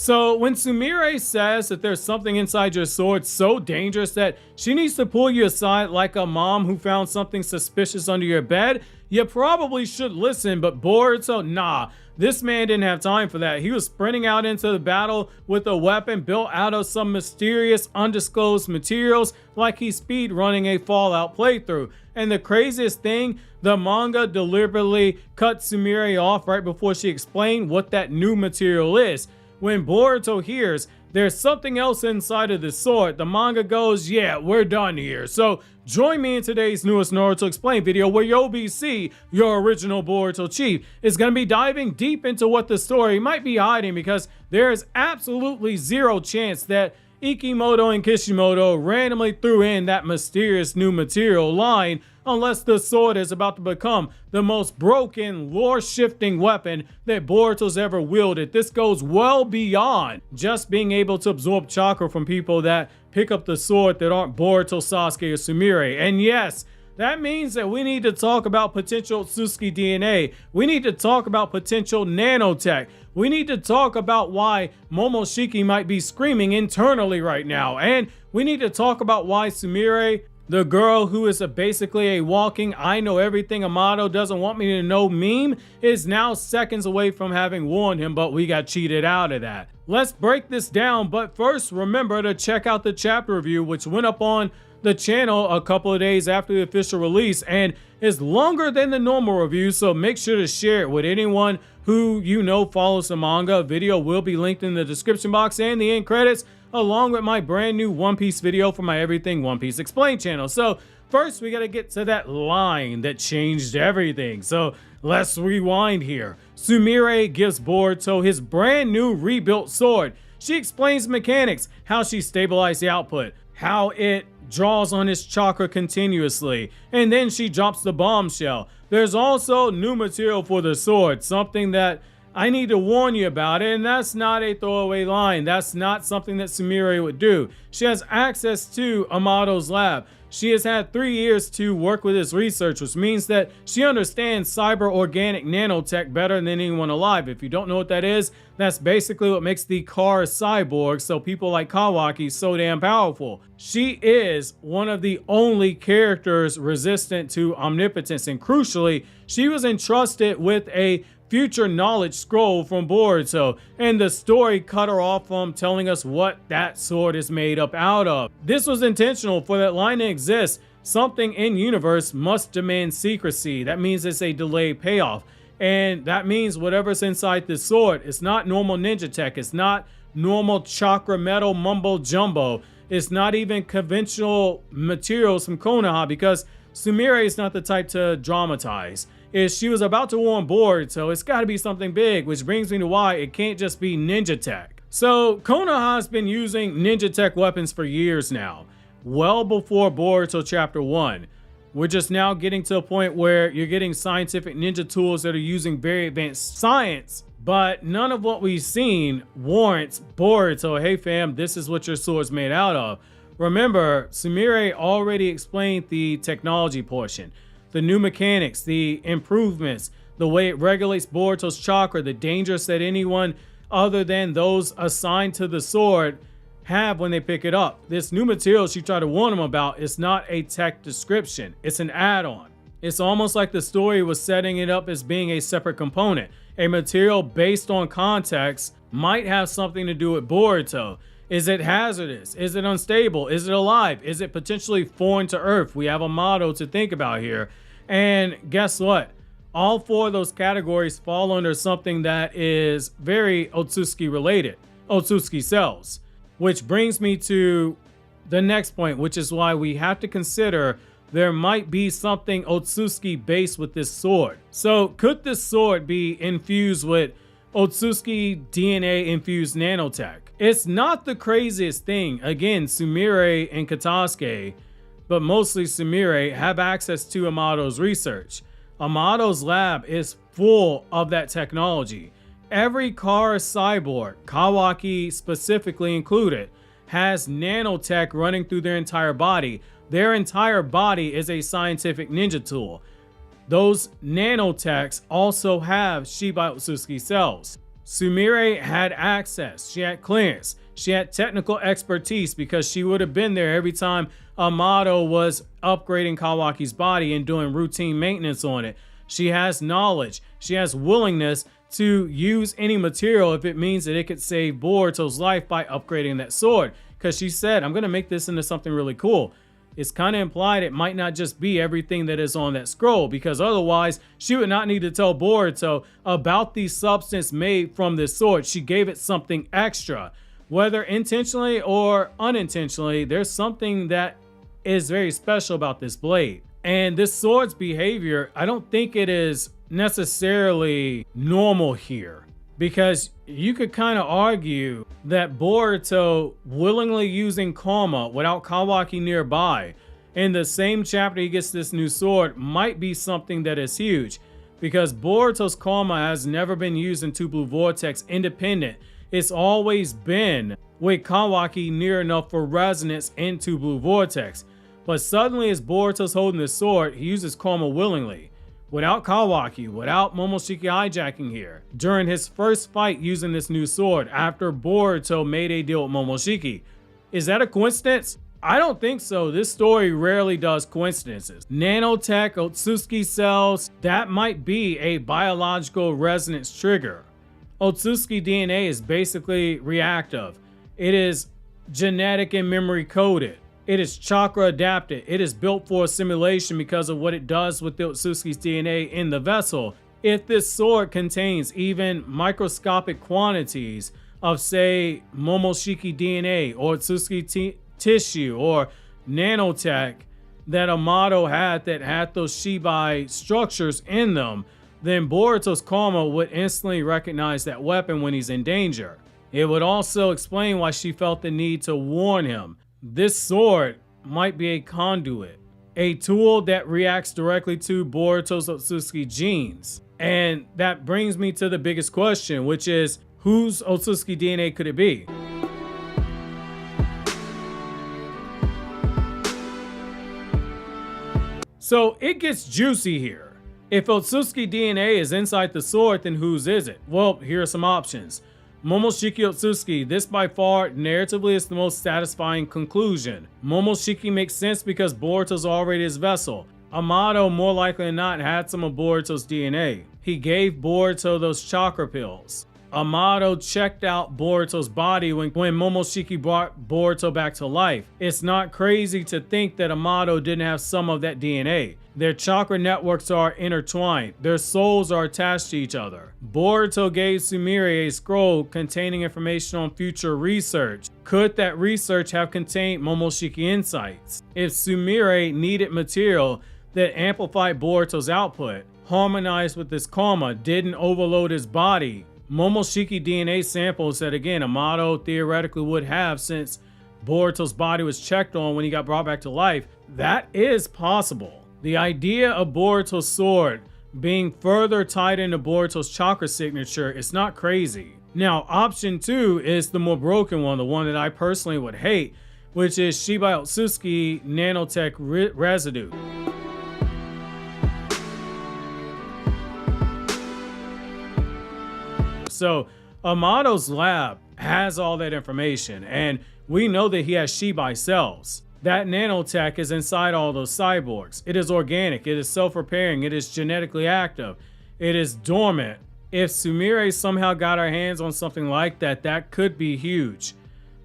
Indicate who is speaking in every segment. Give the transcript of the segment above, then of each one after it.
Speaker 1: So when Sumire says that there's something inside your sword so dangerous that she needs to pull you aside like a mom who found something suspicious under your bed, you probably should listen, but Boruto, nah. This man didn't have time for that. He was sprinting out into the battle with a weapon built out of some mysterious undisclosed materials like he's speed running a Fallout playthrough. And the craziest thing, the manga deliberately cut Sumire off right before she explained what that new material is. When Boruto hears there's something else inside of the sword, the manga goes, yeah, we're done here. So join me in today's newest Naruto Explained video where you'll see your original Boruto chief is going to be diving deep into what the story might be hiding, because there's absolutely zero chance that Ikimoto and Kishimoto randomly threw in that mysterious new material line unless the sword is about to become the most broken, lore-shifting weapon that Boruto's ever wielded. This goes well beyond just being able to absorb chakra from people that pick up the sword that aren't Boruto, Sasuke, or Sumire. And yes, that means that we need to talk about potential Ōtsutsuki DNA. We need to talk about potential nanotech. We need to talk about why Momoshiki might be screaming internally right now. And we need to talk about why Sumire, the girl who is basically a walking I know everything Amato doesn't want me to know meme, is now seconds away from having warned him, but we got cheated out of that. Let's break this down, but first remember to check out the chapter review, which went up on the channel a couple of days after the official release and is longer than the normal review, so make sure to share it with anyone who you know follows the manga. Video will be linked in the description box and the end credits, along with my brand new One Piece video for my Everything One Piece Explained channel. So first we got to get to that line that changed everything. So let's rewind here. Sumire gives Boruto his brand new rebuilt sword. She explains mechanics, how she stabilized the output, how it draws on his chakra continuously, and then she drops the bombshell. There's also new material for the sword, something that I need to warn you about it, and that's not a throwaway line. That's not something that Sumire would do. She has access to Amato's lab. She has had 3 years to work with his research, which means that she understands cyber organic nanotech better than anyone alive. If you don't know what that is, that's basically what makes the car cyborg, so people like Kawaki so damn powerful. She is one of the only characters resistant to omnipotence, and crucially, she was entrusted with a future knowledge scroll from Boruto, and the story cut her off from telling us what that sword is made up out of. This was intentional. For that line to exist, something in universe must demand secrecy. That means it's a delayed payoff, and that means whatever's inside this sword, it's not normal ninja tech, it's not normal chakra metal mumbo jumbo, it's not even conventional materials from Konoha, because Sumire is not the type to dramatize. She was about to warn Boruto, so it's got to be something big, which brings me to why it can't just be ninja tech. So Konoha has been using ninja tech weapons for years now, well before Boruto chapter 1. We're just now getting to a point where you're getting scientific ninja tools that are using very advanced science, but none of what we've seen warrants Boruto, hey fam, this is what your sword's made out of. Remember, Sumire already explained the technology portion, the new mechanics, the improvements, the way it regulates Boruto's chakra, the dangers that anyone other than those assigned to the sword have when they pick it up. This new material she tried to warn him about is not a tech description, it's an add-on. It's almost like the story was setting it up as being a separate component. A material based on context might have something to do with Boruto. Is it hazardous? Is it unstable? Is it alive? Is it potentially foreign to Earth? We have a motto to think about here. And guess what? All 4 of those categories fall under something that is very Ōtsutsuki related, Ōtsutsuki cells. Which brings me to the next point, which is why we have to consider there might be something Ōtsutsuki based with this sword. So could this sword be infused with Ōtsutsuki DNA infused nanotech? It's not the craziest thing. Again, Sumire and Katasuke, but mostly Sumire, have access to Amato's research. Amato's lab is full of that technology. Every car cyborg, Kawaki specifically included, has nanotech running through their entire body. Their entire body is a scientific ninja tool. Those nanotechs also have Shibai Ōtsutsuki cells. Sumire had access, she had clearance, she had technical expertise because she would have been there every time Amato was upgrading Kawaki's body and doing routine maintenance on it. She has knowledge, she has willingness to use any material if it means that it could save Boruto's life by upgrading that sword. Because she said, I'm going to make this into something really cool. It's kind of implied it might not just be everything that is on that scroll, because otherwise she would not need to tell Boruto about the substance made from this sword. She gave it something extra. Whether intentionally or unintentionally, there's something that is very special about this blade. And this sword's behavior, I don't think it is necessarily normal here, because you could kind of argue that Boruto willingly using Karma without Kawaki nearby in the same chapter he gets this new sword might be something that is huge, because Boruto's Karma has never been used in Two Blue Vortex independent. It's always been with Kawaki near enough for resonance in Two Blue Vortex. But suddenly as Boruto's holding this sword, he uses Karma willingly. Without Kawaki, without Momoshiki hijacking here, during his first fight using this new sword after Boruto made a deal with Momoshiki. Is that a coincidence? I don't think so. This story rarely does coincidences. Nanotech, Ōtsutsuki cells, that might be a biological resonance trigger. Ōtsutsuki DNA is basically reactive. It is genetic and memory coded. It is chakra adapted. It is built for assimilation because of what it does with the Ōtsutsuki's DNA in the vessel. If this sword contains even microscopic quantities of, say, Momoshiki DNA or Ōtsutsuki tissue or nanotech that Amato had that had those Shibai structures in them, then Boruto's Karma would instantly recognize that weapon when he's in danger. It would also explain why she felt the need to warn him. This sword might be a conduit, a tool that reacts directly to Boruto's Ōtsutsuki genes. And that brings me to the biggest question, which is, whose Ōtsutsuki DNA could it be? So it gets juicy here. If Ōtsutsuki DNA is inside the sword, then whose is it? Well, here are some options. Momoshiki Ōtsutsuki, this by far narratively is the most satisfying conclusion. Momoshiki makes sense because Boruto's already his vessel. Amato more likely than not had some of Boruto's DNA. He gave Boruto those chakra pills. Amato checked out Boruto's body when Momoshiki brought Boruto back to life. It's not crazy to think that Amato didn't have some of that DNA. Their chakra networks are intertwined. Their souls are attached to each other. Boruto gave Sumire a scroll containing information on future research. Could that research have contained Momoshiki insights? If Sumire needed material that amplified Boruto's output, harmonized with his Karma, didn't overload his body, Momoshiki DNA samples that again Amato theoretically would have since Boruto's body was checked on when he got brought back to life, that is possible. The idea of Boruto's sword being further tied into Boruto's chakra signature is not crazy. Now, option 2 is the more broken one, the one that I personally would hate, which is Shibai Ōtsutsuki nanotech residue. So Amato's lab has all that information, and we know that he has Shibai cells. That nanotech is inside all those cyborgs. It is organic, it is self-repairing, it is genetically active, it is dormant. If Sumire somehow got her hands on something like that, that could be huge.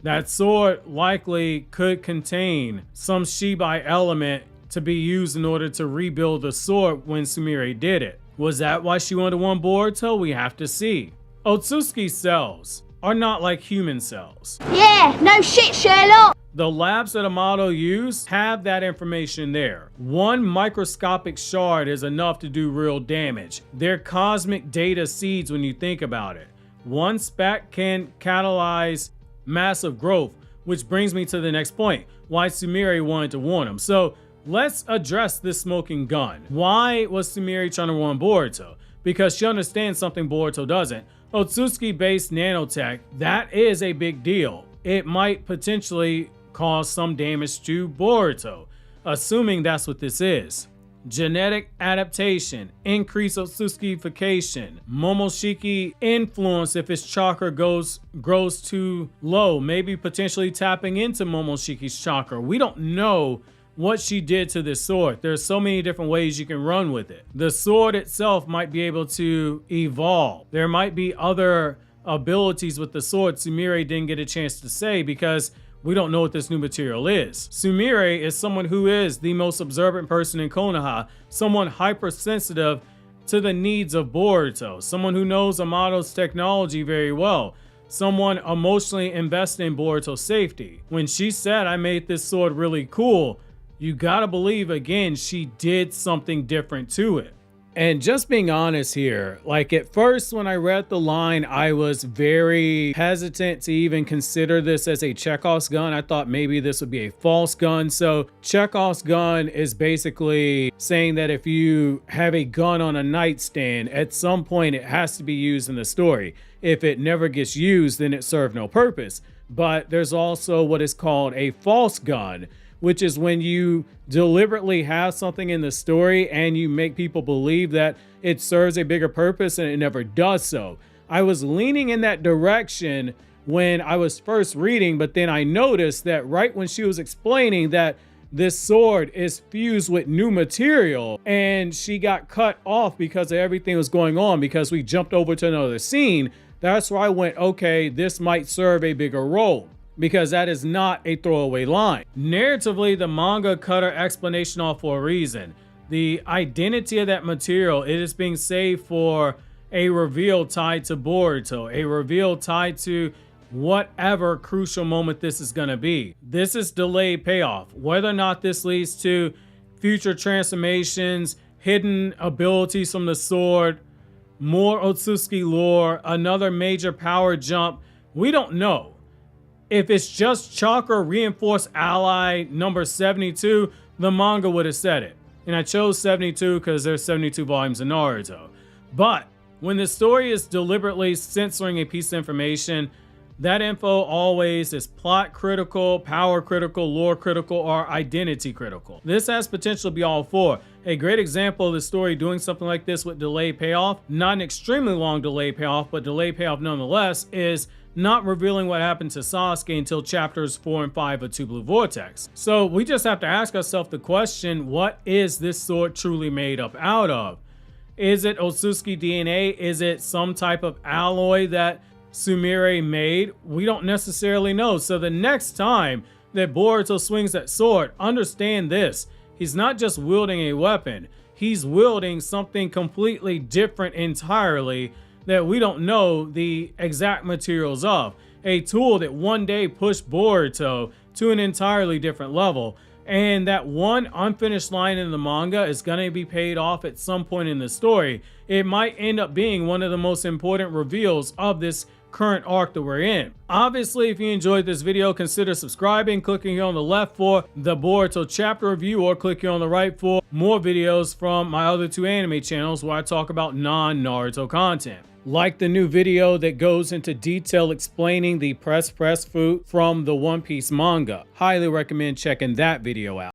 Speaker 1: That sword likely could contain some Shibai element to be used in order to rebuild the sword when Sumire did it. Was that why she wanted to warn Boruto? We have to see. Ōtsutsuki cells are not like human cells.
Speaker 2: Yeah, no shit, Sherlock!
Speaker 1: The labs that Amato used have that information there. One microscopic shard is enough to do real damage. They're cosmic data seeds when you think about it. One speck can catalyze massive growth, which brings me to the next point, why Sumire wanted to warn him. So let's address this smoking gun. Why was Sumire trying to warn Boruto? Because she understands something Boruto doesn't. Ōtsutsuki-based nanotech, that is a big deal. It might potentially cause some damage to Boruto, assuming that's what this is. genetic adaptation, increased Otsutsukification, Momoshiki influence if its chakra grows too low, maybe potentially tapping into Momoshiki's chakra. We don't know what she did to this sword. There's so many different ways you can run with it. The sword itself might be able to evolve. There might be other abilities with the sword Sumire didn't get a chance to say because we don't know what this new material is. Sumire is someone who is the most observant person in Konoha, someone hypersensitive to the needs of Boruto, someone who knows Amado's technology very well, someone emotionally invested in Boruto's safety. When she said, "I made this sword really cool," you gotta believe, again, she did something different to it. And just being honest here, like at first when I read the line, I was very hesitant to even consider this as a Chekhov's gun. I thought maybe this would be a false gun. So Chekhov's gun is basically saying that if you have a gun on a nightstand, at some point it has to be used in the story. If it never gets used, then it served no purpose. But there's also what is called a false gun, which is when you deliberately have something in the story and you make people believe that it serves a bigger purpose and it never does so. I was leaning in that direction when I was first reading, but then I noticed that right when she was explaining that this sword is fused with new material and she got cut off because of everything was going on because we jumped over to another scene, that's where I went, okay, this might serve a bigger role, because that is not a throwaway line. Narratively, the manga cut her explanation off for a reason. The identity of that material, it is being saved for a reveal tied to Boruto, a reveal tied to whatever crucial moment this is going to be. This is delayed payoff. Whether or not this leads to future transformations, hidden abilities from the sword, more Otsutsuki lore, another major power jump, we don't know. If it's just chakra reinforced ally number 72, the manga would have said it. And I chose 72 because there's 72 volumes of Naruto. But when the story is deliberately censoring a piece of information, that info always is plot critical, power critical, lore critical, or identity critical. This has potential to be all four. A great example of the story doing something like this with delayed payoff, not an extremely long delayed payoff, but delayed payoff nonetheless, is not revealing what happened to Sasuke until chapters 4 and 5 of Two Blue Vortex. So we just have to ask ourselves the question, what is this sword truly made up out of? Is it Ōtsutsuki DNA? Is it some type of alloy that Sumire made? We don't necessarily know. So the next time that Boruto swings that sword, understand this. He's not just wielding a weapon. He's wielding something completely different entirely that we don't know the exact materials of. A tool that one day pushed Boruto to an entirely different level. And that one unfinished line in the manga is going to be paid off at some point in the story. It might end up being one of the most important reveals of this current arc that we're in. Obviously, if you enjoyed this video, consider subscribing, clicking here on the left for the Boruto chapter review, or click here on the right for more videos from my other two anime channels where I talk about non-Naruto content. Like the new video that goes into detail explaining the press fruit from the One Piece manga. Highly recommend checking that video out.